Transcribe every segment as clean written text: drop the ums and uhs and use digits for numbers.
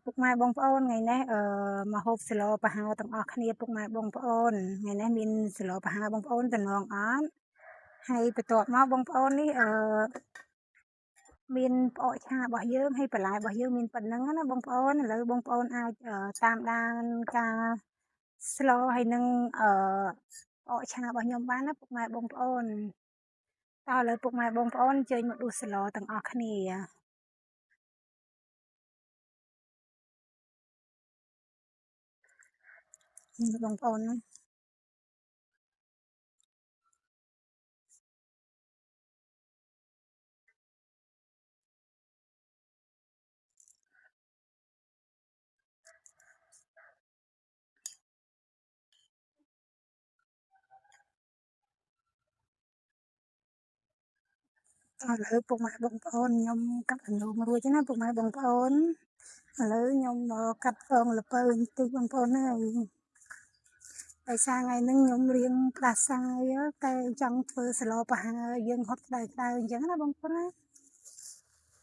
ពុកម៉ែបងប្អូនថ្ងៃនេះមកហូបស្លប្រហើរទាំងអស់គ្នាពុកម៉ែបងប្អូនថ្ងៃនេះមានស្លប្រហើរបងប្អូនតំណងអត់ហើយបន្ទាប់មកបងប្អូននេះមានផ្អកឆារបស់យើងហើយបន្លែរបស់យើងមានប៉ុណ្ណឹងណាបងប្អូនឥឡូវបងប្អូនអាចតាមដានការស្លហើយនឹងផ្អកឆារបស់ខ្ញុំបានណាពុកម៉ែបងប្អូនតោះឥឡូវពុកម៉ែបងប្អូនអញ្ជើញមកដួសស្លទាំងអស់គ្នាបងប្អូនណាឥឡូវពុកម៉ែបងប្អូនខ្ញុំកាត់អន្លូងរួចណាពុកម៉ែបងប្អូនឥឡូវខ្ញុំមកកាត់ពងល្ពៅបន្តិចបងប្អូនហើយដោយសារថ្ងៃហ្នឹងខ្ញុំរៀងផ្ដាសាយតែចង់ធ្វើស្លប្រហើរយើងហត់ក្តៅៗអញ្ចឹងណាបងប្អូនណា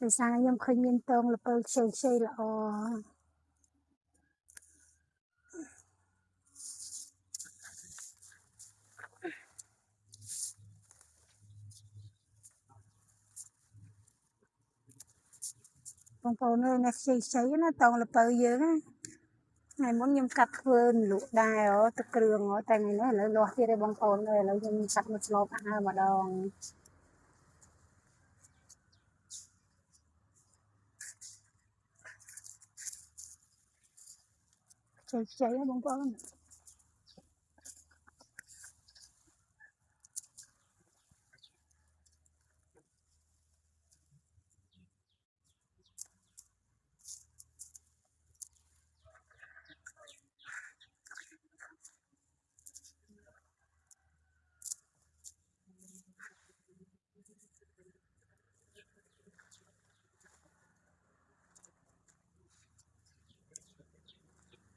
ដោយសារខ្ញុំឃើញមានពងល្ពៅខ្ចីៗល្អបងប្អូននេះខ្ចីៗណាពងល្ពៅយើងណាថ្ងៃមុនខ្ញុំកាត់ធ្វើលក់ដែរទឹកគ្រឿងតែថ្ងៃនេះឥឡូវលាស់ទៀតឯងបងប្អូនឥឡូវខ្ញុំកាត់មកស្លប្រហើរម្ដងខ្ចីៗណាបងប្អូន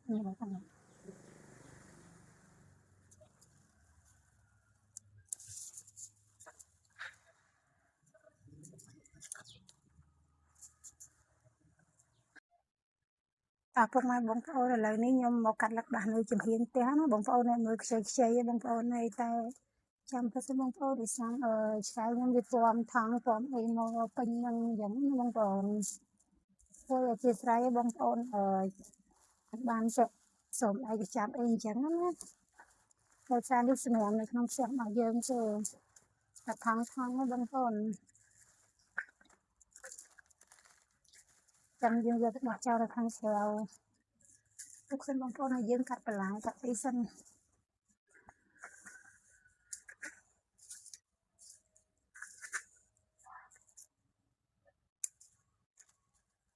នេះបងប្អូនតើពុកម៉ែបងប្អូនឥឡូវនេះខ្ញុំមកកាត់លឹកដាស់នៅចំហៀងផ្ទះណាបងប្អូនអ្នកមើលខ្ចីៗបងប្អូនហើយតែចាំទៅសិនបងប្អូនដោយសារឆ្កែខ្ញុំវាពាំថងពាំអីមកពេញនឹងអញ្ចឹងណាបងប្អូនធ្វើអធិស្ឋានបងប្អូនបានចុះសូមឯកចាប់អីអញ្ចឹងណាដោយសារនេះសម្រាប់នៅក្នុងផ្ទះរបស់យើងទេតែថងណាបងប្អូនចាំយើងយកទៅបោះចោលនៅខាងក្រៅទុកសិនបងប្អូនឲ្យយើងកាត់បន្លែកាត់អីសិន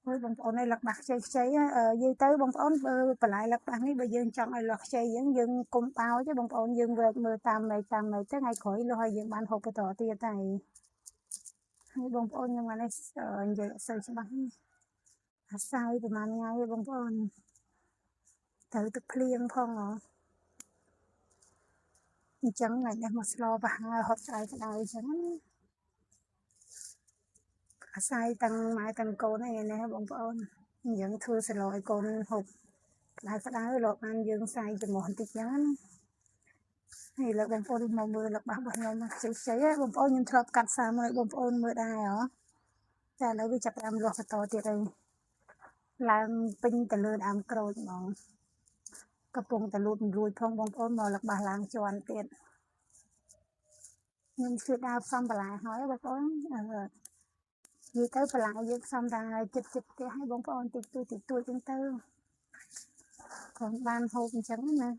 ហើយបងប្អូនឲ្យលឹកបាស់ខ្ចីនិយាយទៅបងប្អូនបើបន្លែលឹកបាស់នេះបើយើងចង់ឲ្យលាស់ខ្ចីអញ្ចឹងយើងគុំបោចទេបងប្អូនយើងវែកមើលតាមមេឃទៅថ្ងៃក្រោយលាស់ឲ្យយើងបានហូបបន្តទៀតហើយបងប្អូនខ្ញុំអានេះនិយាយអត់សូវច្បាស់អាសាយប្រហែលថ្ងៃទេបងប្អូនត្រូវទឹកភ្លៀងផងអញ្ចឹងថ្ងៃនេះមកស្លប្រហើរហត់ក្តៅអញ្ចឹងណាអាស្រ័យទាំងម៉ែទាំងកូនឯនេះបងប្អូនអញ្ចឹងធ្វើស្លឲ្យកូនហូបក្តៅលោកបានយើងសាយចំហបន្តិចចឹងណាហើយលើបងប្អូនមកមើលលឹកបាសរបស់ខ្ញុំខ្ចីបងប្អូនខ្ញុំធ្លាប់កាត់សាមឲ្យបងប្អូនមើលដែរតែឥឡូវវាចាប់ផ្ដើមលាស់បន្តទៀតហើយឡើងពេញទៅលើដើមក្រូចហ្មងកំពុងតែលូតរួយផងបងប្អូនមកលឹកបាសឡើងជាន់ទៀតខ្ញុំជួយដើរផ្សំបន្លែហើយបងប្អូននិយាយទៅបន្លែយើងផ្សំតែចិត្តផ្ទះឲ្យបងប្អូនតិចតួចចឹងទៅcònបានហូបអញ្ចឹងណា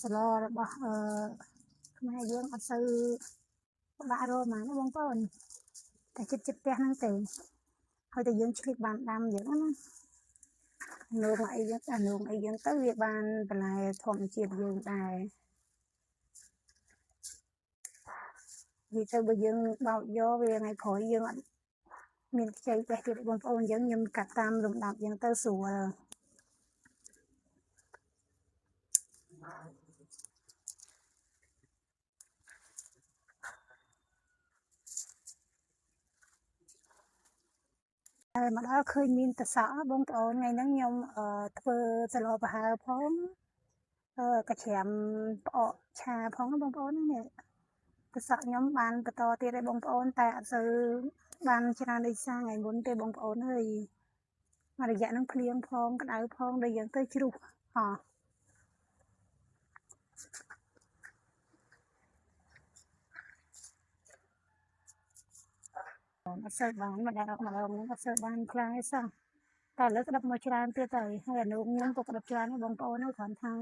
ស្លរបស់ខ្មែរយើងអត់សូវពិបាករកហ្មងណាបងប្អូនតែចិត្តផ្ទះហ្នឹងទេហើយតែយើងឆ្លៀតបានដាំអញ្ចឹងណានោមអីយើងទៅវាបានបន្លែធម្មជាតិយើងដែរនិយាយទៅបើយើងបោកយកវាថ្ងៃក្រោយយើងអត់មានខ្ចីផ្ទះទៀតបងប្អូនអញ្ចឹងខ្ញុំកាត់តាមលំដាប់អញ្ចឹងទៅស្រួល មកដល់ឃើញមានតសក់បងប្អូនថ្ងៃហ្នឹងខ្ញុំធ្វើសឡប្រហើរផងកាច្រាមផ្អកឆាផងបងប្អូននេះតសក់ខ្ញុំបានបន្តទៀតឯបងប្អូនតែអត់សូវបានច្រើនដូចសាថ្ងៃមុនទេបងប្អូនអើយមករយៈហ្នឹងភ្លៀងផងក្តៅផងដូចយើងទៅជ្រុះអត់សូវបានម្ដងហ្នឹងអត់សូវបានខ្លាំងទេសោះតែលើកក្តាប់មកច្រើនទៀតហើយហើយអានោះខ្ញុំក៏ក្តាប់ច្រើនដែរបងប្អូនគ្រាន់ថា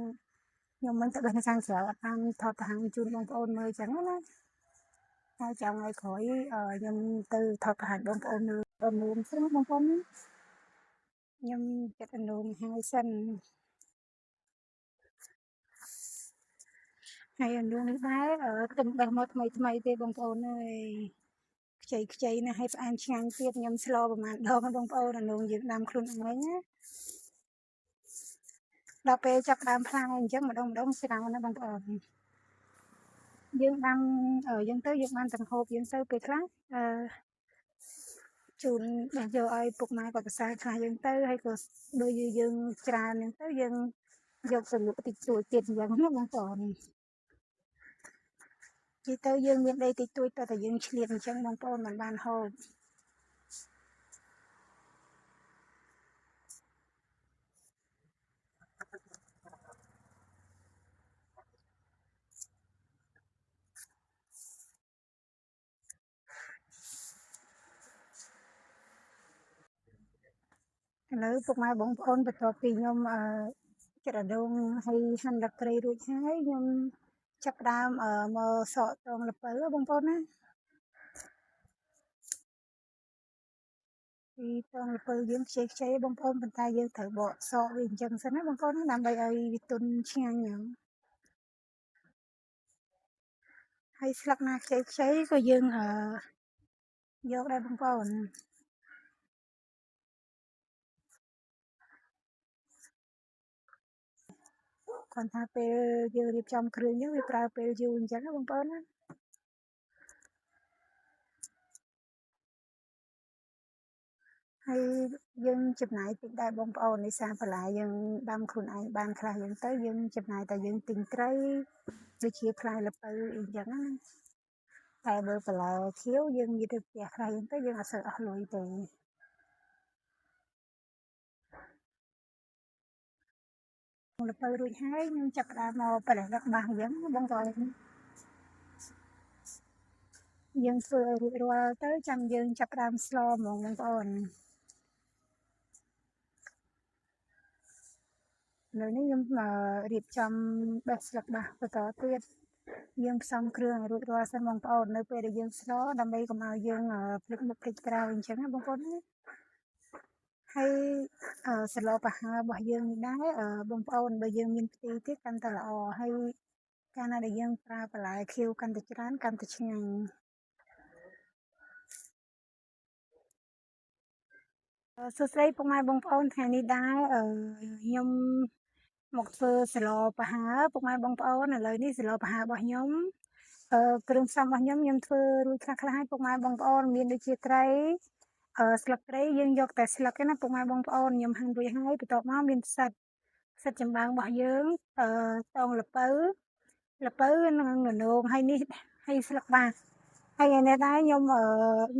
ខ្ញុំមិនទៅដល់ខាងក្រៅអត់បានថតទៅហាងជូនបងប្អូនមើលចឹងណាហើយចាំថ្ងៃក្រោយខ្ញុំទៅថតទៅហាងបងប្អូនមើលអនុមស្រាប់បងប្អូនខ្ញុំចិត្តអនុមហើយសិនហើយអនុមនេះដែរទឹកបេះមកថ្មីទេបងប្អូនអើយខ្ចីណាស់ហើយផ្អែមឆ្ងាញ់ទៀតខ្ញុំស្លប្រហែលដងបងប្អូនអនុមយើងដាំខ្លួនឯងណាដល់ពេលចាប់ដើមផ្លែអញ្ចឹងម្ដងច្រើនណាបងប្អូនយើងដាំយើងទៅយើងបានទាំងហូបយើងទៅពេលខ្លះជូនយកឲ្យពុកម៉ែគាត់ប្រសើរខ្លះយើងទៅហើយក៏ដូចយើងច្រើនហ្នឹងទៅយើងយកទៅលក់តិចតួចទៀតអញ្ចឹងណាបងប្អូននិយាយទៅយើងមានដីតិចតួចតែយើងឆ្លៀតអញ្ចឹងបងប្អូនមិនបានហូបឥឡូវពុកម៉ែបងប្អូនបន្ទាប់ពីខ្ញុំចិត្តរដងហើយហាន់លក្ត្រីរួចហើយខ្ញុំចាប់ដើមមកសកតងល្ពៅបងប្អូនណាពីតងល្ពៅយើងខ្ចីបងប្អូនប៉ុន្តែយើងត្រូវបកសកវាអញ្ចឹងសិនណាបងប្អូនណាដើម្បីឲ្យវាទន់ឆ្ងាញ់ហ្នឹងហើយស្លឹកណាខ្ចីក៏យើងយកដែរបងប្អូនគាត់ថាពេលយើងរៀបចំគ្រឿងយើងវាប្រើពេលយូរអញ្ចឹងណាបងប្អូនណាហើយយើងចំណាយតិចដែរបងប្អូននេះសារបន្លែយើងដាំខ្លួនឯងបានខ្លះយើងទៅយើងចំណាយតែយើងទិញត្រីដូចជាផ្លែល្ពៅអីចឹងណាតែបើបន្លែខៀវយើងនិយាយទៅផ្ទះខ្លះយើងទៅយើងអត់សូវអស់លុយទេល្ពៅរួចហើយខ្ញុំចាប់ផ្ដើមមកប្រេះទឹកបាសអញ្ចឹងបងប្អូនយើងធ្វើឲ្យរួចរាល់ទៅចាំយើងចាប់ផ្ដើមស្លហ្មងបងប្អូននៅនេះខ្ញុំរៀបចំបេះស្លឹកបាសបន្តទៀតយើងផ្សំគ្រឿងឲ្យរួចរាល់សិនបងប្អូននៅពេលដែលយើងស្លដើម្បីកុំឲ្យយើងភ្លេចមុខភ្លេចក្រោយអញ្ចឹងណាបងប្អូនណាហើយសឡប្រហើររបស់យើងនេះដែរបងប្អូនបើយើងមានផ្ទៃទៀតកាន់តែល្អហើយកាលណាដែលយើងប្រើបន្លែខៀវកាន់តែច្រើនកាន់តែឆ្ងាញ់សួស្តីពុកម៉ែបងប្អូនថ្ងៃនេះដែរខ្ញុំមកធ្វើសឡប្រហើរពុកម៉ែបងប្អូនឥឡូវនេះសឡប្រហើររបស់ខ្ញុំគ្រឿងផ្សំរបស់ខ្ញុំធ្វើរួចខ្លះៗឲ្យពុកម៉ែបងប្អូនមានដូចជាត្រីស្លឹកត្រីយើងយកតែស្លឹកទេណាពុកម៉ែបងប្អូនខ្ញុំហាន់រួចហើយបន្ទាប់មកមានផ្សិតចម្បាំងរបស់យើងតងល្ពៅនិងននោងហើយនេះហើយស្លឹកបាសហើយឯនេះដែរខ្ញុំ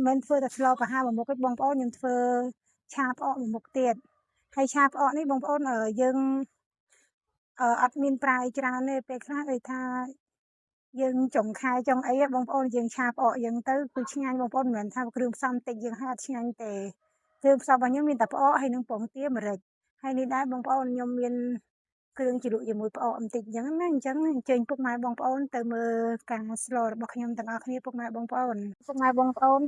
មិនធ្វើតែស្លប្រហើរមួយមុខទេបងប្អូនខ្ញុំធ្វើឆាផ្អកមួយមុខទៀតហើយឆាផ្អកនេះបងប្អូនយើងអត់មានប្រើច្រើនទេពេលខ្លះដូចថាយើងចុងខែចុងអីបងប្អូនយើងឆាផ្អកយើងទៅគឺឆ្ងាញ់បងប្អូនមិនមែនថាគ្រឿងផ្សំតិចយើងហើយអត់ឆ្ងាញ់ទេគ្រឿងផ្សំរបស់ខ្ញុំមានតែផ្អកហើយនឹងពងទាម្រេចហើយនេះដែរបងប្អូនខ្ញុំមានគ្រឿងជ្រក់ជាមួយផ្អកបន្តិចអញ្ចឹងណាអញ្ចឹងអញ្ជើញពុកម៉ែបងប្អូនទៅមើលការស្លរបស់ខ្ញុំទាំងអស់គ្នាពុកម៉ែបងប្អូន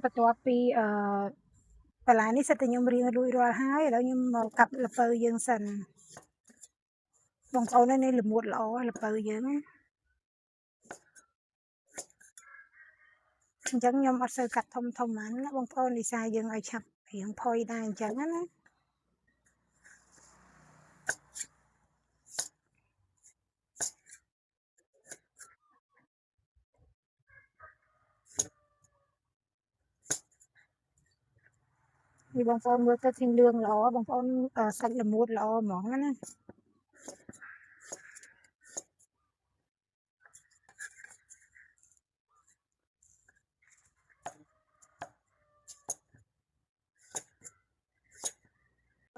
បន្ទាប់ពីបន្លែនេះសិតតែខ្ញុំរៀងរួចរាល់ហើយឥឡូវខ្ញុំមកកាប់ល្ពៅយើងសិនបងប្អូននេះល្មួតល្អល្ពៅយើងណាអញ្ចឹងខ្ញុំអត់សូវកាត់ធំហ្មងណាបងប្អូនលីសាយើងឲ្យឆាប់រៀងផុយដែរអញ្ចឹងណា vì bọn con mua tới thiên lương lỏ bọn con sạch là một lỏ món đó nè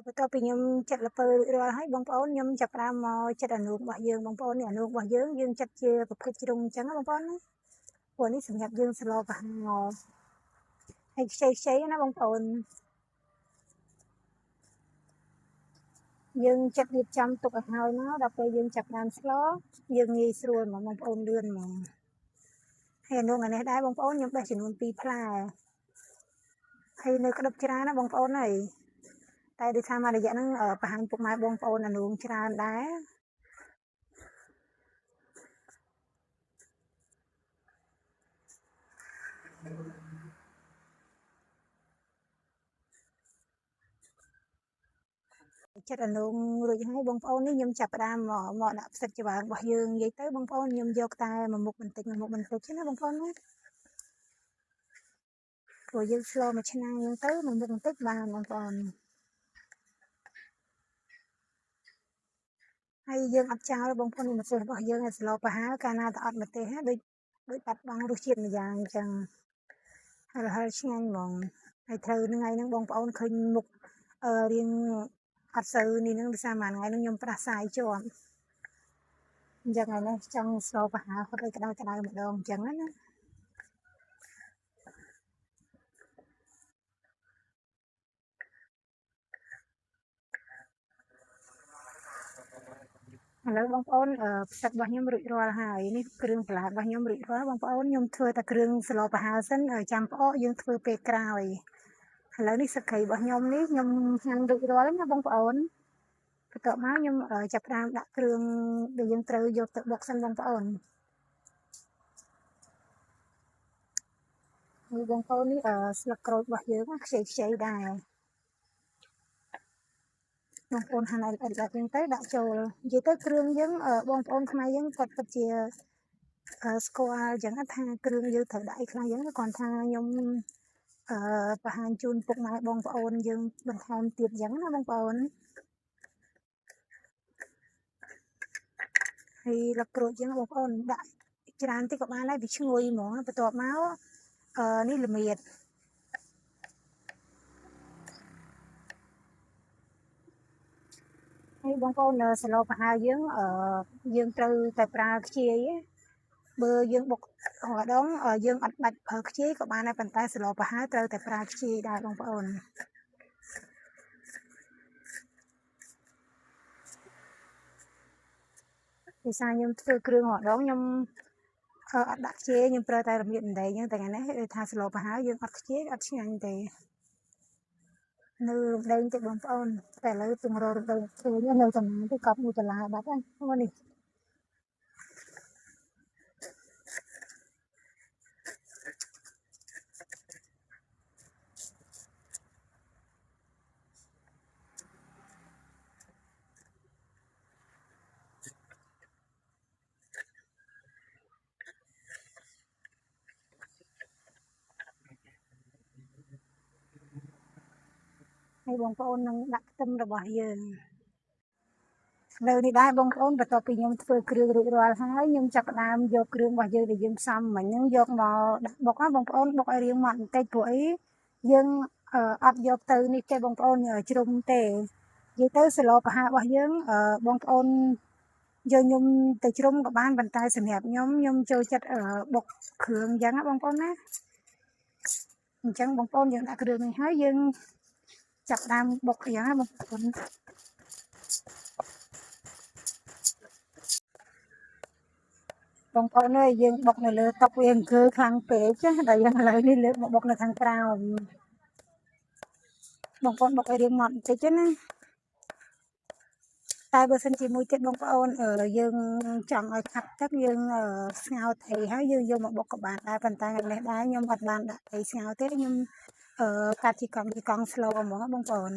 bây giờ thì nhung chặt là pơ rồi hết bọn con nhung chặt ra mò chặt là nước bỏ dương bọn con nè nước bỏ dương chặt chia và phết chung trắng bọn conวันนี้สำหรับยืนสโลปหางอให้ใช้นะบางคนยืนจับดิบจำตุกหายเนาะเราไปยืนจับงานสโลยืนงีสรวนมาบางคนเดือนมาให้นุ่งอันนี้ได้บางคนยังไปถึงวันปีพลายให้นึกกระดับชนะนะบางคนnày tại đi tham mà để dẫn ở bà hàng phục mai bông phôn là nuông chả đá chắc là nuông rồi hai bông phôn ní nhung chập ra mỏ đạp sạch cho bạn bỏ dương vậy tới bông phôn nhung vô tay mà một bình tịch chứ nó bông phôn á rồi dương slow mà chân nhung tới mà một bình tịch ba bông phôn hay dương ấp cháo bông phôn mà sửa bỏ dương là slow bà há cana ta ấp mà tê hết đôi bắt băng đôi chiên mà giang chẳng hay là hơi nhanh mong hay thơ nó ngay nó bông phôn khơi mục riêngอัดซื้อนี่นึงสามันไงนึงยมปราศัยจวมยังไงนะจังโซปหาเขาได้กระไดหมดดองจังนั้นนะแล้วบางคนสักบางยมรุยรัวหายนี่เครื่องปลาบางยมรุยรัวบางคนยมเธอแต่เครื่องสโลปหาเส้นจำเพาะยังเธอเปกราวแล้วนี่สักไข่บางยมนี่ยมยังรุยรัวแล้วนะบางคนต่อมายมจับรามดักเครื่องเดี๋ยวยังเตยยกตะบกสันบางคนมีบางคนนี่สลักกรดบางเยอะมากใช้ได้บางคนหันอะไรยังtới đãចូលនិយាយទៅគ្រឿងយើងបងប្អូនខ្មែរយើងគាត់ពិតជាស្គាល់ចឹងថាគ្រឿងយើងត្រូវដាក់អីខ្លះយើងគាត់ថាខ្ញុំបង្ហាញជូនពុកម៉ែបងប្អូនយើងបន្ថែមទៀតចឹងណាបងប្អូនហើយលក្ខក្រួចយើងបងប្អូនដាក់ច្រើនតិចក៏បានដែរវាឈ្ងុយហ្មងបន្ទាប់មកនេះល្មៀតហើយបងប្អូនសឡូប្រហែលយើងត្រូវតែប្រើខ្ជាយបើយើងបុកម្ដងយើងអត់បាច់ប្រើខ្ជាយក៏បានដែរប៉ុន្តែសឡូប្រហែលត្រូវតែប្រើខ្ជាយដែរបងប្អូនភាសាខ្ញុំធ្វើគ្រឿងម្ដងខ្ញុំអត់ដាក់ខ្ជាយខ្ញុំប្រើតែរមៀតម្ដែងហ្នឹងតែថ្ងៃនេះថាសឡូប្រហែលយើងអត់ខ្ជាយអត់ឆ្ងាញ់ទេនៅរំដែងទៅបងប្អូនតែឥឡូវទង្ររំដែងឃើញនៅតំណាទៅកប់មួយដុល្លារបាត់ហើយនេះให้បងប្អូននឹងដាក់ខ្ទឹមរបស់យើងលើនេះដែរបងប្អូនបន្ទាប់ពីខ្ញុំធ្វើគ្រឿងរួចរាល់ហើយខ្ញុំចាប់ផ្ដើមយកគ្រឿងរបស់យើងដែលយើងផ្សំមិញហ្នឹងយកមកដាក់បុកណាបងប្អូនបុកឲ្យរាងម៉ត់បន្តិចព្រោះអីយើងអត់យកទៅនេះទេបងប្អូនជ្រុំទេនិយាយទៅសឡូប្រហែលរបស់យើងបងប្អូនយកខ្ញុំទៅជ្រុំក៏បានប៉ុន្តែសម្រាប់ខ្ញុំចូលចិត្តបុកគ្រឿងអញ្ចឹងណាបងប្អូនណាអញ្ចឹងបងប្អូនយើងដាក់គ្រឿងនេះហើយយើងចាប់ដើមបុកអញ្ចឹងណាបងប្អូនបងប្អូនអើយយើងបុកនៅលើតុវាអង្គើខ្លាំងពេកចាដល់យើងឥឡូវនេះលើកមកបុកនៅខាងក្រោមបងប្អូនបុកឲ្យរាងម៉ត់បន្តិចណាតែបើសិនជាមួយទៀតបងប្អូនយើងចង់ឲ្យខាប់ទឹកយើងស្ងោរថៃហើយយើងយកមកបុកក៏បានដែរប៉ុន្តែនេះដែរខ្ញុំអត់បានដាក់ថៃស្ងោរទេខ្ញុំកាត់ជាកង់ស្លូហ្មងបងប្អូន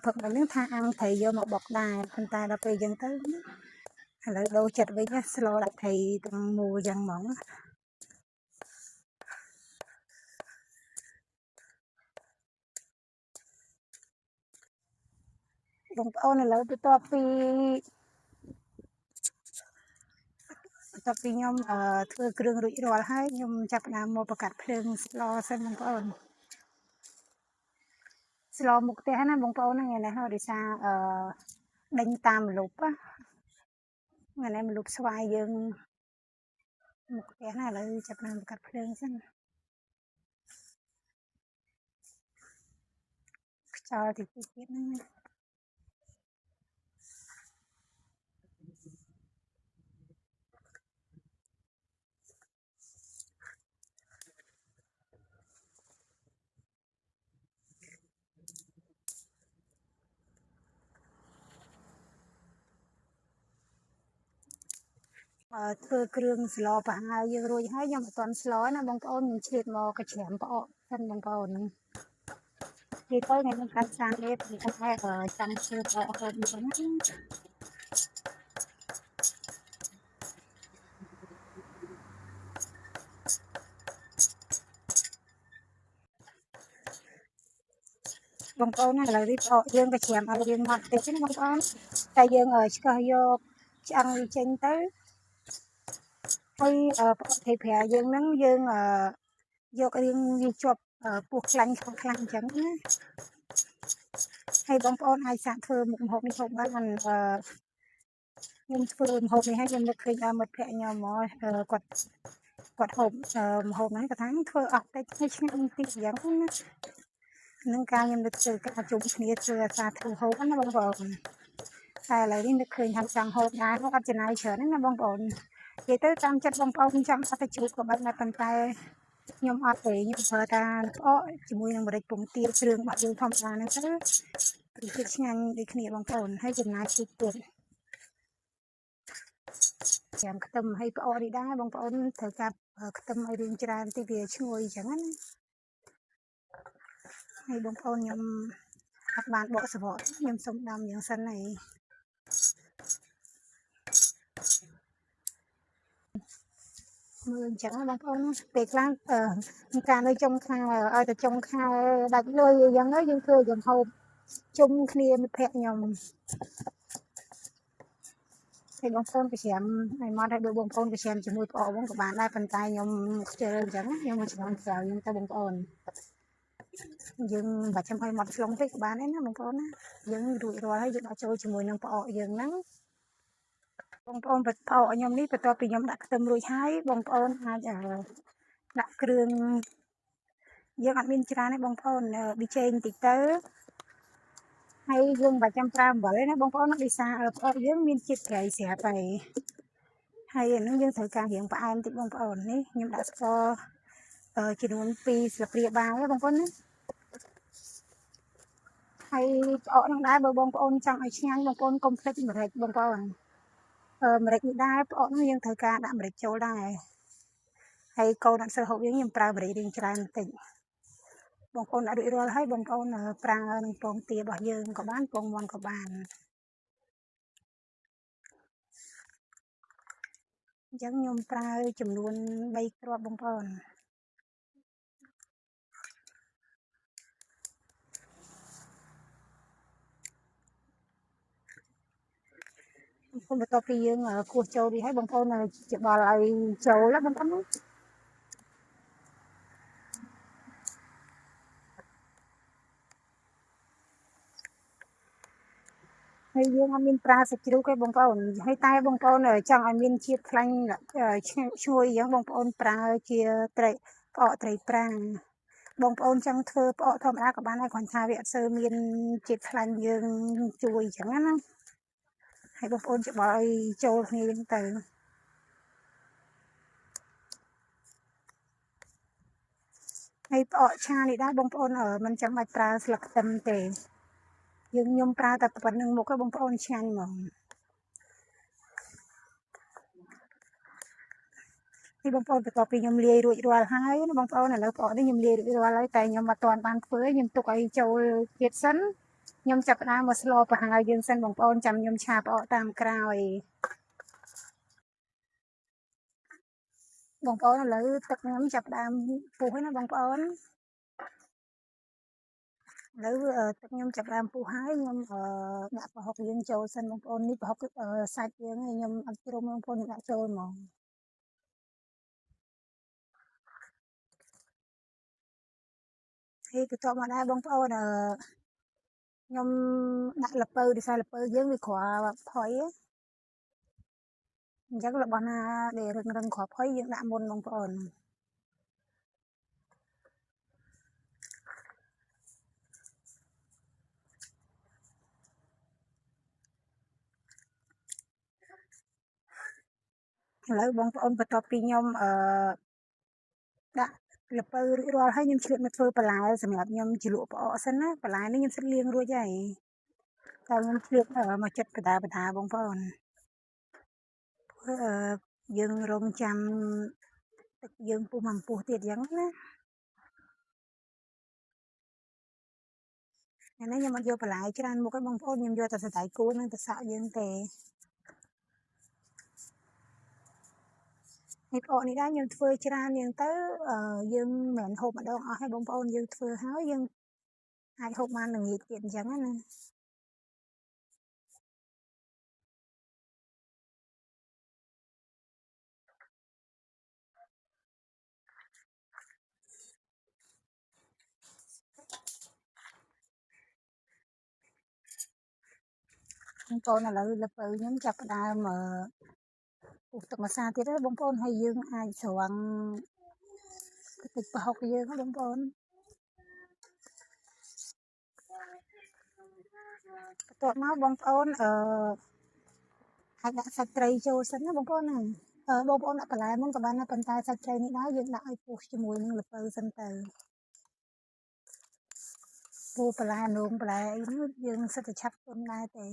ព្រឹកមិញហ្នឹងថាអាំងថៃយកមកបុកដែរប៉ុន្តែដល់ពេលយើងទៅឥឡូវដូរចិត្តវិញណាស្លដាក់ថៃទាំងមូលយ៉ាងហ្មង បងប្អូនឥឡូវបន្ទាប់ពីខ្ញុំធ្វើគ្រឿងរួចរាល់ហើយខ្ញុំចាប់ផ្ដើមមកបង្កាត់ភ្លើងស្លសិនបងប្អូនស្លមុខផ្ទះណាបងប្អូនហ្នឹងឯនេះដោយសារដេញតាមម្លប់ថ្ងៃនេះម្លប់ស្វាយយើងមុខផ្ទះណាឥឡូវចាប់ផ្ដើមបង្កាត់ភ្លើងសិនខ្យល់តិចទៀតហ្នឹងធ្វើគ្រឿងស្លប្រហើរយើងរួចហើយខ្ញុំអត់ទាន់ស្លណាបងប្អូនខ្ញុំឆ្លៀតមកកច្រាំផ្អកសិនបងប្អូននិយាយទៅថ្ងៃនេះកាត់សាំងនេះពីខែចាំធ្វើផ្អកហូបហ្នឹងបងប្អូនណាឥឡូវនេះផ្អកយើងកច្រាំឲ្យយើងមកតិចណាបងប្អូនតែយើងឆ្កឹះយកឆ្អឹងវាចេញទៅហើយផ្អកថេប្រាយើងហ្នឹងយើងយករៀងវាជាប់ពោះខ្លាញ់ខ្លាំងអញ្ចឹងណាហើយបងប្អូនអាចសាកធ្វើមុខម្ហូបនេះហូបបានខ្ញុំធ្វើម្ហូបនេះហើយខ្ញុំនឹកឃើញដល់មិត្តភ័ក្ដិខ្ញុំមកគាត់ហូបម្ហូបហ្នឹងគាត់ថាធ្វើអត់តិចហើយឆ្ងាញ់តិចអញ្ចឹងណានឹងការខ្ញុំនឹកធ្វើការជុំគ្នាធ្វើអាសាធ្វើហូបណាបងប្អូនតែឥឡូវនេះនឹកឃើញថាចង់ហូបដែរអត់ចំណាយច្រើនណាបងប្អូននិយាយទៅតាមចិត្តបងប្អូនចាំអត់ទៅជួបក៏បានដែរប៉ុន្តែខ្ញុំអត់ទេខ្ញុំប្រើតាផ្អកជាមួយនឹងម្រេចពងទាគ្រឿងរបស់យើងធម្មតាហ្នឹងទៅរសជាតិឆ្ងាញ់ដូចគ្នាបងប្អូនហើយចំណាយតិចទៀតចាំខ្ទឹមហើយផ្អកនេះដែរបងប្អូនត្រូវការខ្ទឹមឲ្យរៀងច្រើនតិចវាឈ្ងុយអញ្ចឹងណាហើយបងប្អូនខ្ញុំអត់បានបកសបកខ្ញុំសុំដាំយ៉ាងសិនហើយមើលអញ្ចឹងបងប្អូនពេលខ្លះការនៅចុងខែឲ្យតែចុងខែដាច់លុយអញ្ចឹងយើងធ្វើយើងហូបជុំគ្នាមិត្តភ័ក្ដិខ្ញុំហើយបងប្អូនប្រចាំឲ្យមកឲ្យបងប្អូនប្រចាំជាមួយផ្អកហ្នឹងក៏បានដែរប៉ុន្តែខ្ញុំខ្ជិលអញ្ចឹងខ្ញុំមកឆ្នាំក្រោយខ្ញុំទៅបងប្អូនយើងបាច់ចាំឲ្យមកឆ្លងពេកក៏បានដែរណាបងប្អូនណាយើងរួចរាល់ហើយយើងដាក់ចូលជាមួយនឹងផ្អកយើងហ្នឹងបងប្អូនផ្អកខ្ញុំនេះបន្ទាប់ពីខ្ញុំដាក់ខ្ទឹមរួចហើយបងប្អូនអាចដាក់គ្រឿងយើងអត់មានច្រើនទេបងប្អូនប៊ីចេងតិចទៅហើយយើងមិនបាច់ចាំប្រើអំបិលទេណាបងប្អូនដោយសារផ្អកយើងមានជាតិប្រៃស្រាប់ហើយអានេះយើងត្រូវការរៀងផ្អែមតិចបងប្អូននេះខ្ញុំដាក់ស្ករចំនួន2ស្លាបព្រាបាយបងប្អូនណាហើយផ្អកនឹងដែរបើបងប្អូនចង់ឲ្យឆ្ងាញ់បងប្អូនកុំភ្លេចម្រេចបងប្អូនម្រេចនេះដែរផ្អកនោះយើងត្រូវការដាក់ម្រេចចូលដែរហើយកូនអត់សូវហូបយើងខ្ញុំប្រើម្រេចរៀងច្រើនបន្តិចបងប្អូនដាក់រួចរាល់ហើយបងប្អូនប្រើនឹងពងទារបស់យើងក៏បានពងមាន់ក៏បានអញ្ចឹងខ្ញុំប្រើចំនួន3គ្រាប់បងប្អូនបន្ទាប់ពីយើងគោះចូលវាហើយបងប្អូនច្បល់ឲ្យចូលបងប្អូនហើយយើងអត់មានប្រើសាច់ជ្រូកទេបងប្អូនហើយតែបងប្អូនចង់ឲ្យមានជាតិខ្លាញ់ឈ្ងុយអញ្ចឹងបងប្អូនប្រើជាត្រីផ្អកត្រីប្រាំងបងប្អូនចង់ធ្វើផ្អកធម្មតាក៏បានដែរគ្រាន់ថាវាអត់សូវមានជាតិខ្លាញ់យើងជួយអញ្ចឹងណាហើយបងប្អូនច្បល់ឲ្យចូលគ្នាហ្នឹងទៅហើយផ្អកឆានេះដែរបងប្អូនមិនចាំបាច់ប្រើស្លឹកខ្ទឹមទេខ្ញុំប្រើតែប៉ុណ្្នឹងមុខបងប្អូនឆ្ងាញ់ហ្មងនេះបងប្អូនបន្ទាប់ពីខ្ញុំលាយរួចរាល់ហើយណាបងប្អូនឥឡូវផ្អកនេះខ្ញុំលាយរួចរាល់ហើយតែខ្ញុំអត់ទាន់បានធ្វើខ្ញុំទុកឲ្យចូលទៀតសិនខ្ញុំចាប់ផ្ដើមមកស្លប្រហើរយើងសិនបងប្អូនចាំខ្ញុំឆាផ្អកតាមក្រោយបងប្អូនឥឡូវទឹកខ្ញុំចាប់ផ្ដើមពុះហើយណាបងប្អូន ឥឡូវទឹកខ្ញុំចាប់ផ្ដើមពុះហើយខ្ញុំដាក់ប្រហុកយើងចូលសិនបងប្អូននេះប្រហុកសាច់យើងហើយខ្ញុំអត់ជ្រុំបងប្អូនខ្ញុំដាក់ចូលហ្មងហើយបន្ទាប់មកដែរបងប្អូនខ្ញុំដាក់ល្ពៅដោយសារល្ពៅយើងវាគ្រាន់ផុយអញ្ចឹងរបស់ណាដែលរឹងរឹងគ្រាន់ផុយយើងដាក់មុនបងប្អូនឥឡូវបងប្អូនបន្ទាប់ពីខ្ញុំដាក់ល្ពៅរួចរាល់ហើយខ្ញុំឆ្លៀតមកធ្វើបន្លែសម្រាប់ខ្ញុំជ្រលក់ផ្អកសិនណាបន្លែនេះខ្ញុំសិតលាងរួចហើយតែខ្ញុំឆ្លៀតមកចិត្តបដាបងប្អូនយើងរងចាំទឹកយើងពុះមកពុះទៀតអញ្ចឹងណាអានេះខ្ញុំអត់យកបន្លែច្រើនមុខទេបងប្អូនខ្ញុំយកតែសណ្តែកគួរនិងតែសាក់យើងទេនេះផ្អកនេះដែរខ្ញុំធ្វើច្រើនយ៉ាងទៅយើងមិនហូបម្ដងអស់ទេបងប្អូនយើងធ្វើហើយយើងអាចហូបបានល្ងាចទៀតអញ្ចឹងណាបងប្អូនឥឡូវល្ពៅខ្ញុំចាប់ផ្ដើមពុះទឹកម្សៅទៀតហើយបងប្អូនហើយយើងអាចស្រង់ទឹកប្រហុកយើងបងប្អូនបន្ទាប់មកបងប្អូនអាចដាក់សាច់ត្រីចូលសិនណាបងប្អូនណាបងប្អូនដាក់បន្លែមុនក៏បានដែរប៉ុន្តែសាច់ត្រីនេះដែរយើងដាក់ឲ្យពុះជាមួយនឹងល្ពៅសិនទៅពូបន្លែនងបន្លែអីនេះយើងសិតតែឆាប់ទុនដែរទេ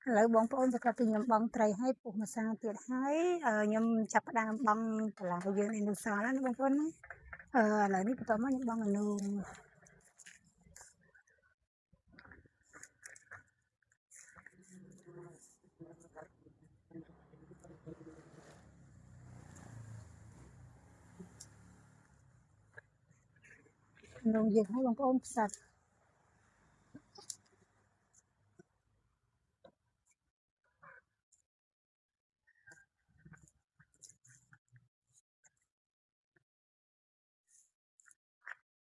ឥឡូវបងប្អូនបន្ទាប់ពីខ្ញុំបង់ត្រីហើយពុះម្សៅទៀតហើយខ្ញុំចាប់ផ្ដើមបង់បន្លែយើងនេះនៅសល់ណាបងប្អូនណាឥឡូវនេះបន្ទាប់មកខ្ញុំបង់អនូនយើងឲ្យបងប្អូនផ្សិត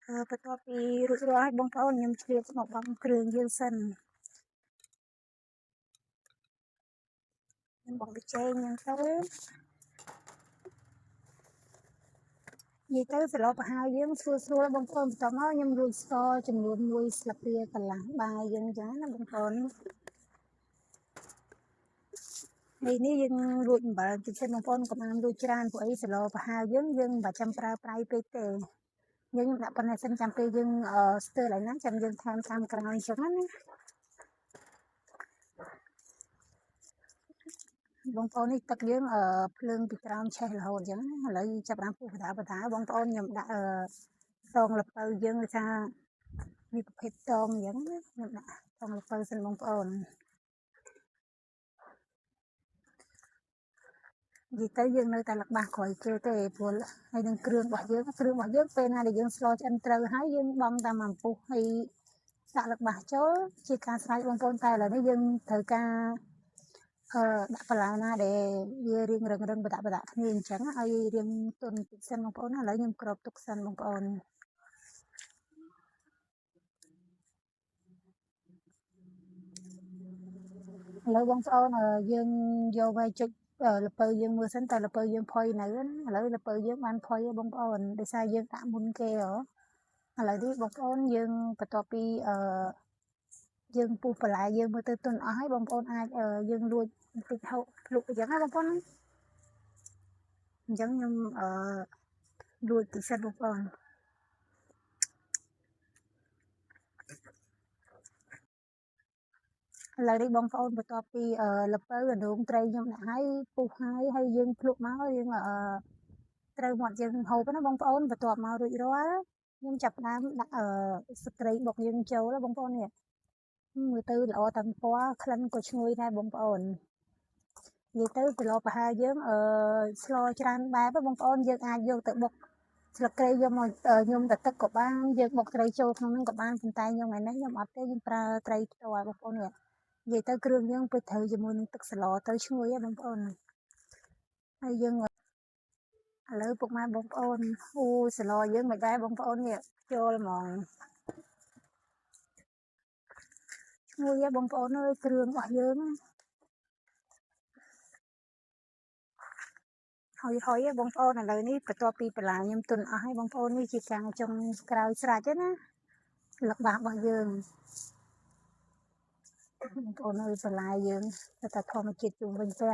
បន្ទាប់ពីរួចរាល់ហើយបងប្អូនខ្ញុំឆ្លៀតមកបង់គ្រឿងយើងសិនខ្ញុំបង់ប៊ីចេងហ្នឹងទៅនិយាយទៅសឡប្រហើរយើងស្រួលបងប្អូនបន្ទាប់មកខ្ញុំរួចស្ករចំនួន1ស្លាបព្រាកន្លះបាយយើងអញ្ចឹងណាបងប្អូនហើយនេះយើងរួចអំបិលតិចសិនបងប្អូនកុំអានរួចច្រើនព្រោះអីសឡប្រហើរយើងមិនបាច់ចាំប្រើប្រៃពេកទេយើងដាក់ប៉ុណ្ណេះសិនចាំពេលយើងស្ទើរឡើងណាចាំយើងថែមតាមក្រោយអញ្ចឹងណាបងប្អូននេះទឹកយើងភ្លើងពីក្រោមឆេះរហូតអញ្ចឹងណាឥឡូវចាប់បានពុះបដាបងប្អូនខ្ញុំដាក់សងល្ពៅយើងដូចថានេះប្រភេទតងអញ្ចឹងណាខ្ញុំដាក់សងល្ពៅសិនបងប្អូននិយាយទៅយើងនៅតែលក្បាសក្រោយគេទេព្រោះហើយនឹងគ្រឿងរបស់យើងពេលណាដែលយើងស្លឆ្អិនត្រូវហើយយើងបង់តាមពុះហើយដាក់លក្បាសចូលជាការស្រេចបងប្អូនតែឥឡូវនេះយើងត្រូវការដាក់បន្លែណាដែលវារៀងរឹងបដាគ្នាអញ្ចឹងឲ្យរៀងទន់តិចសិនបងប្អូនណាឥឡូវខ្ញុំគ្របទុកសិនបងប្អូនឥឡូវបងប្អូនយើងយកវាយចុចល្ពៅយើងមើលសិនតើល្ពៅយើងផុយនៅណាឥឡូវល្ពៅយើងបានផុយហើយបងប្អូនដោយសារយើងដាក់មុនគេហ៎ឥឡូវនេះបងប្អូនយើងបន្ទាប់ពីយើងពុះបន្លែយើងមើលទៅទន់អស់ហើយបងប្អូនអាចយើងលួចបន្តិចហូបភ្លុកអញ្ចឹងណាបងប្អូនអញ្ចឹងខ្ញុំលួចតិចសិនបងប្អូនឥឡូវនេះបងប្អូនបន្ទាប់ពីល្ពៅអណ្ដូងត្រីខ្ញុំដាក់ឲ្យពុះហើយយើងភ្លុកមកយើងត្រូវមាត់យើងហូបណាបងប្អូនបន្ទាប់មករួចរាល់ខ្ញុំចាប់ផ្ដើមដាក់ស្ត្រីបុកយើងចូលបងប្អូននេះមើលទៅល្អតាំងពណ៌ក្លិនក៏ឈ្ងុយដែរបងប្អូន និយាយទៅគីឡូប្រហែលយើងស្លច្រើនបែបបងប្អូនយើងអាចយកទៅបុកស្លឹកគ្រៃយកមកញុំទឹកក៏បានយើងបុកត្រីចូលក្នុងហ្នឹងក៏បានប៉ុន្តែខ្ញុំថ្ងៃនេះខ្ញុំអត់ទេយើងប្រើត្រីផ្ទាល់បងប្អូននេះនិយាយទៅគ្រឿងយើងពេលត្រូវជាមួយនឹងទឹកស្លទៅឈ្ងុយហ៎បងប្អូនហើយយើងឥឡូវពុកម៉ែបងប្អូនអូស្លយើងមិនដែរបងប្អូននេះចូលហ្មងឈ្ងុយហ៎បងប្អូនអើយគ្រឿងរបស់យើងហើយបងប្អូនឥឡូវនេះបន្ទាប់ពីបន្លែខ្ញុំទុនអស់ហើយបងប្អូននេះជាការចុងក្រោយស្រេចទេណាលឹកបាសរបស់យើងបងប្អូនអើយបន្លែយើងទៅតែធម្មជាតិជុំវិញផ្ទះ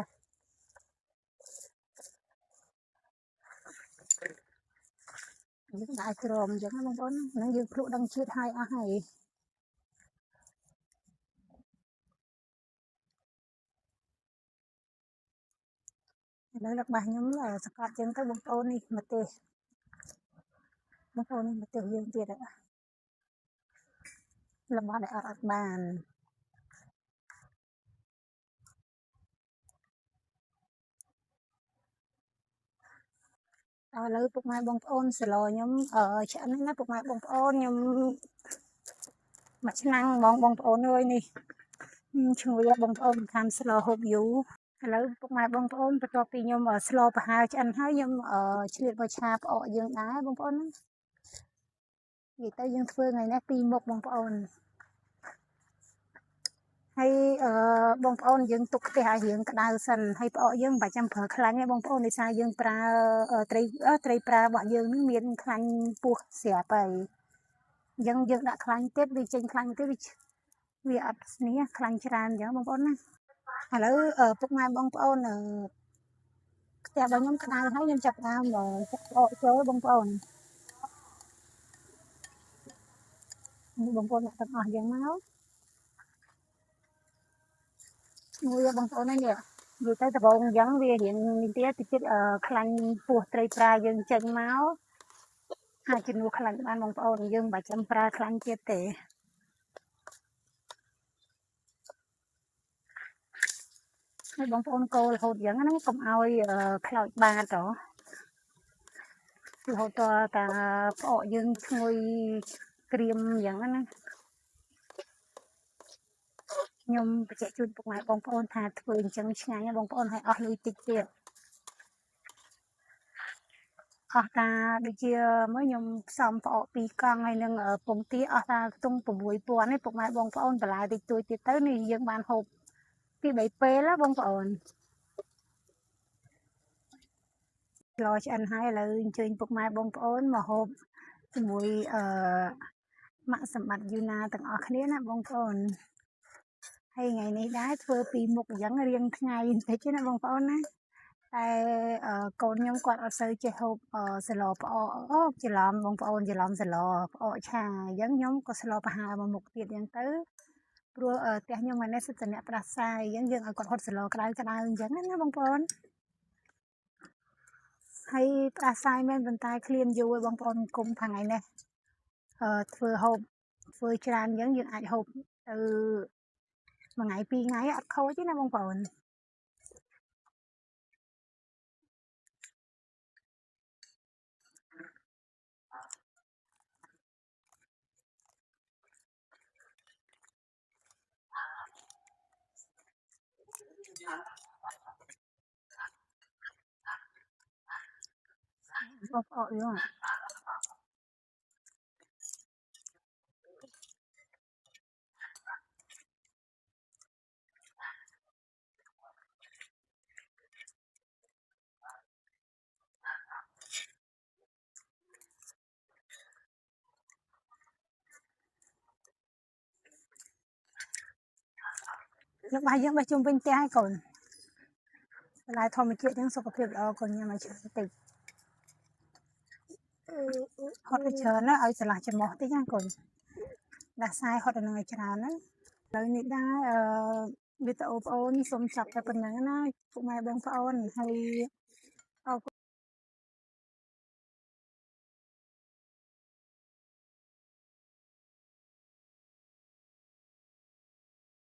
យើងដាក់ក្រមអញ្ចឹងបងប្អូនហ្នឹងយើងភ្លក់ដឹងជាតិហើយអស់ហើយឥឡូវលឹកបាសខ្ញុំសកាត់អញ្ចឹងទៅបងប្អូននេះម្ទេសបងប្អូននេះម្ទេសយើងទៀតរបស់ដែលអត់បានឥឡូវពុកម៉ែបងប្អូនស្លខ្ញុំឆ្អិនណាពុកម៉ែបងប្អូនខ្ញុំមួយឆ្នាំងហ្មងបងប្អូនអើយនេះឈ្ងុយបងប្អូនខាងស្លហូបយូរឥឡូវពុកម៉ែបងប្អូនបន្ទាប់ពីខ្ញុំស្លប្រហើរឆ្អិនហើយខ្ញុំឆ្លៀតមកឆាផ្អកយើងដែរបងប្អូនណានិយាយទៅយើងធ្វើថ្ងៃនេះ2មុខបងប្អូនហើយបងប្អូនយើងទុកខ្ទះឲ្យរៀងក្តៅសិនហើយផ្អកយើងមិនបាច់ចាំប្រើខ្លាញ់ទេបងប្អូនដោយសារយើងប្រើត្រីប្រើរបស់យើងនឹងមានខ្លាញ់ពោះស្រាប់ហើយអញ្ចឹងយើងដាក់ខ្លាញ់ទៀតវាចេញខ្លាញ់ទៀតវាអត់ស្នេះខ្លាញ់ច្រើនអញ្ចឹងបងប្អូនណាឥឡូវពុកម៉ែបងប្អូនខ្ទះរបស់ខ្ញុំក្តៅហើយខ្ញុំចាប់ផ្ដើមចាក់ផ្អកចូលបងប្អូននេះបងប្អូនដាក់ទាំងអស់យ៉ាងមកមួយបងប្អូននេះនិយាយទៅដំបូងអញ្ចឹងវារៀងនេះទៀតខ្លាញ់ពោះត្រីប្រាយើងចេញមកអាចជំនួសខ្លាញ់បានបងប្អូនយើងមិនបាច់ចាំប្រើខ្លាញ់ទៀតទេហើយបងប្អូនកូររហូតអញ្ចឹងណាកុំឲ្យខ្លោចបាតរហូតតតែផ្អកយើងឈ្ងុយក្រៀមអញ្ចឹងណាខ្ញុំបញ្ជាក់ជូនពុកម៉ែបងប្អូនថាធ្វើអញ្ចឹងឆ្ងាញ់បងប្អូនឲ្យអស់លុយតិចទៀតអស់តាដូចជាមើលខ្ញុំផ្សំផ្អក2កង់ហើយនឹងពងទាអស់តាខ្ទង់6000នេះពុកម៉ែបងប្អូនបន្លែតិចតួចទៀតទៅនេះយើងបានហូបពី3ពេលបងប្អូនស្លឆ្អិនហើយឥឡូវអញ្ជើញពុកម៉ែបងប្អូនមកហូបជាមួយម៉ាក់សម្បត្តិយូណាទាំងអស់គ្នាណាបងប្អូនហើយថ្ងៃនេះដែរធ្វើ2មុខអញ្ចឹងរៀងថ្ងៃបន្តិចណាបងប្អូនណាតែកូនខ្ញុំគាត់អត់សូវចេះហូបស្លផ្អកច្រឡំបងប្អូនច្រឡំស្លផ្អកឆាអញ្ចឹងខ្ញុំក៏ស្លប្រហើរមួយមុខទៀតអញ្ចឹងទៅព្រោះផ្ទះខ្ញុំថ្ងៃនេះសិតតែអ្នកផ្ដាសាយអញ្ចឹងយើងឲ្យគាត់ហត់ស្លក្តៅអញ្ចឹងណាបងប្អូនហើយផ្ដាសាយមែនប៉ុន្តែឃ្លានយូរឯងបងប្អូនគុំថ្ងៃនេះធ្វើហូបធ្វើច្រើនអញ្ចឹងយើងអាចហូបទៅមួយថ្ងៃ2ថ្ងៃអត់ខូចទេណាបងប្អូនបងប្អូនយើងរបស់យើងបេះជុំវិញផ្ទះឲ្យកូនបន្លែធម្មជាតិទាំងសុខភាពល្អកូនញ៉ាំឲ្យច្រើនតិចហត់ឲ្យច្រើនណាឲ្យស្រឡះច្រមុះតិចណាកូនដាក់សាយហត់ឲ្យនឹងឲ្យច្រើនណាឥឡូវនេះដែរវីដេអូបងប្អូនសូមចាប់តែប៉ុណ្្នឹងណាពុកម៉ែបងប្អូនហើយអរគុណ